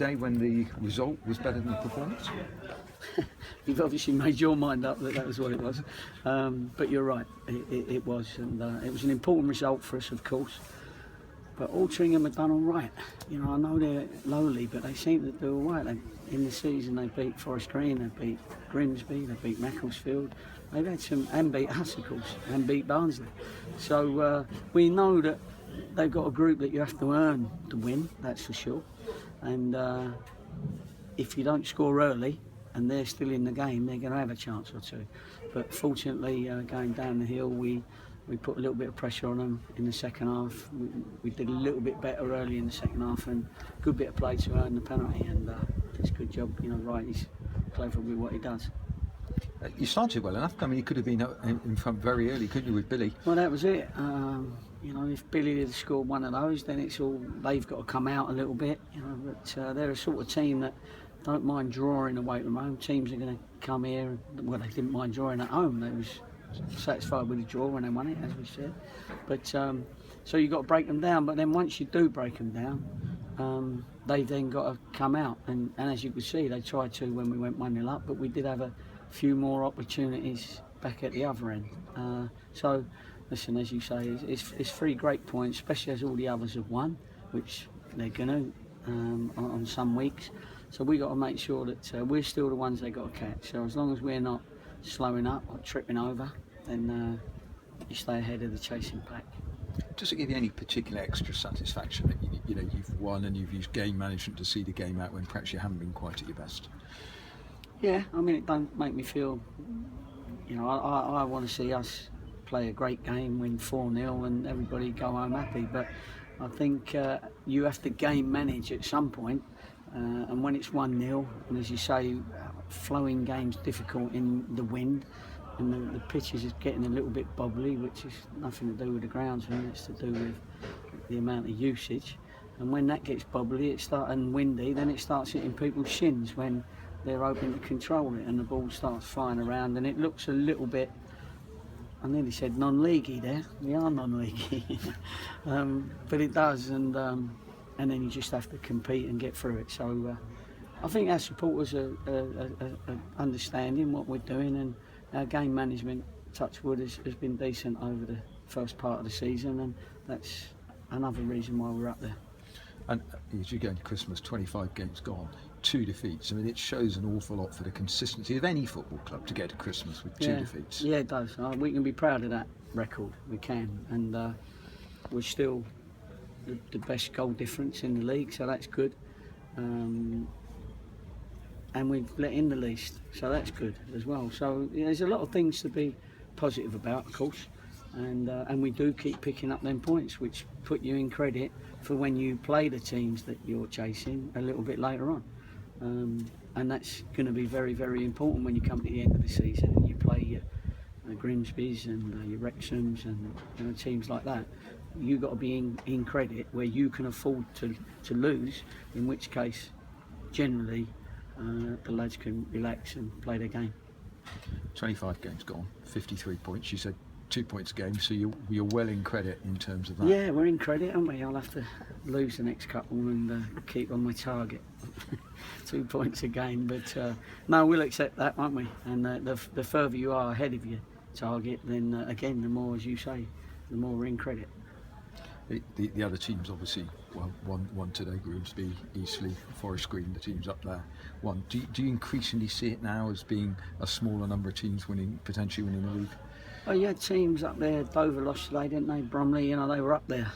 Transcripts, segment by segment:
day when the result was better than the performance? You've obviously made your mind up that was what it was. But you're right, it was. And it was an important result for us, of course. But Altrincham have done all right. You know, I know they're lowly, but they seem to do all right. In the season, they beat Forest Green, they beat Grimsby, they beat Macclesfield. They've had some, and beat us, of course, and beat Barnsley. So we know that they've got a group that you have to earn to win, that's for sure. And if you don't score early, and they're still in the game, they're going to have a chance or two. But fortunately, going down the hill, we put a little bit of pressure on them in the second half. We did a little bit better early in the second half, and a good bit of play to earn the penalty. And it's a good job, you know. Right, he's clever with what he does. You started well enough. I mean, you could have been in front very early, couldn't you, with Billy? Well, that was it. You know, if Billy had scored one of those, then it's all they've got to come out a little bit. You know, but they're a sort of team that don't mind drawing away from home. Teams are going to come here. Well, they didn't mind drawing at home. They was satisfied with the draw when they won it, as we said. But so you've got to break them down. But then once you do break them down, they've then got to come out. And as you could see, they tried to when we went 1-0 up. But we did have a few more opportunities back at the other end. So, listen, as you say, it's 3 great points, especially as all the others have won, which they're going to on some weeks. So we got to make sure that we're still the ones they got to catch. So as long as we're not slowing up or tripping over, then you stay ahead of the chasing pack. Does it give you any particular extra satisfaction that you know you've won and you've used game management to see the game out when perhaps you haven't been quite at your best? Yeah, I mean, it don't make me feel, you know, I want to see us play a great game, win 4-0 and everybody go home happy. But I think you have to game manage at some point. And when it's 1-0, and as you say, flowing games difficult in the wind, and the pitch is getting a little bit bobbly, which is nothing to do with the groundsman, it's to do with the amount of usage. And when that gets bobbly and windy, then it starts hitting people's shins when they're hoping to control it, and the ball starts flying around, and it looks a little bit, I nearly said non-leaguey there. We are non-leaguey, but it does, and then you just have to compete and get through it. So I think our supporters are understanding what we're doing, and our game management, touch wood, has been decent over the first part of the season, and that's another reason why we're up there. And as you go into Christmas, 25 games gone, 2 defeats. I mean, it shows an awful lot for the consistency of any football club to get to Christmas with 2 defeats. Yeah, it does. We can be proud of that record. We can, and we're still the best goal difference in the league, so that's good. And we've let in the least, so that's good as well. So there's a lot of things to be positive about, of course, and we do keep picking up them points, which put you in credit for when you play the teams that you're chasing a little bit later on. And that's going to be very, very important when you come to the end of the season and you play your Grimsby's and your Wrexhams and teams like that. You've got to be in credit where you can afford to lose, in which case generally the lads can relax and play their game. 25 games gone, 53 points. You said 2 points a game, so you're well in credit in terms of that. Yeah, we're in credit, aren't we? I'll have to lose the next couple and keep on my target. 2 points a game, but no, we'll accept that, won't we? And the further you are ahead of your target, then again, the more, as you say, the more we're in credit. The other teams obviously won today, Grimsby, Eastleigh, Forest Green, the teams up there won. Do you increasingly see it now as being a smaller number of teams potentially winning the league? Oh, you had teams up there. Dover lost today, didn't they? Bromley, they were up there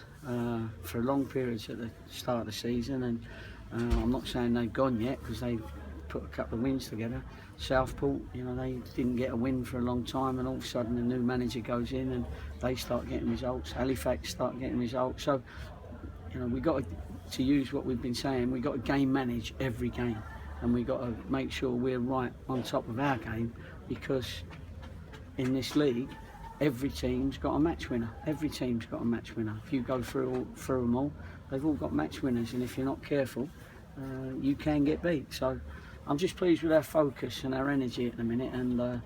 for long periods at the start of the season, and I'm not saying they've gone yet because they put a couple of wins together. Southport, they didn't get a win for a long time, and all of a sudden a new manager goes in and they start getting results. Halifax start getting results. So, we got to use what we've been saying. We got to game manage every game, and we got to make sure we're right on top of our game, because in this league, every team's got a match winner. Every team's got a match winner. If you go through them all, they've all got match winners, and if you're not careful, you can get beat. So I'm just pleased with our focus and our energy at the minute, and our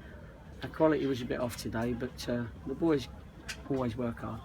quality was a bit off today, but the boys always work hard.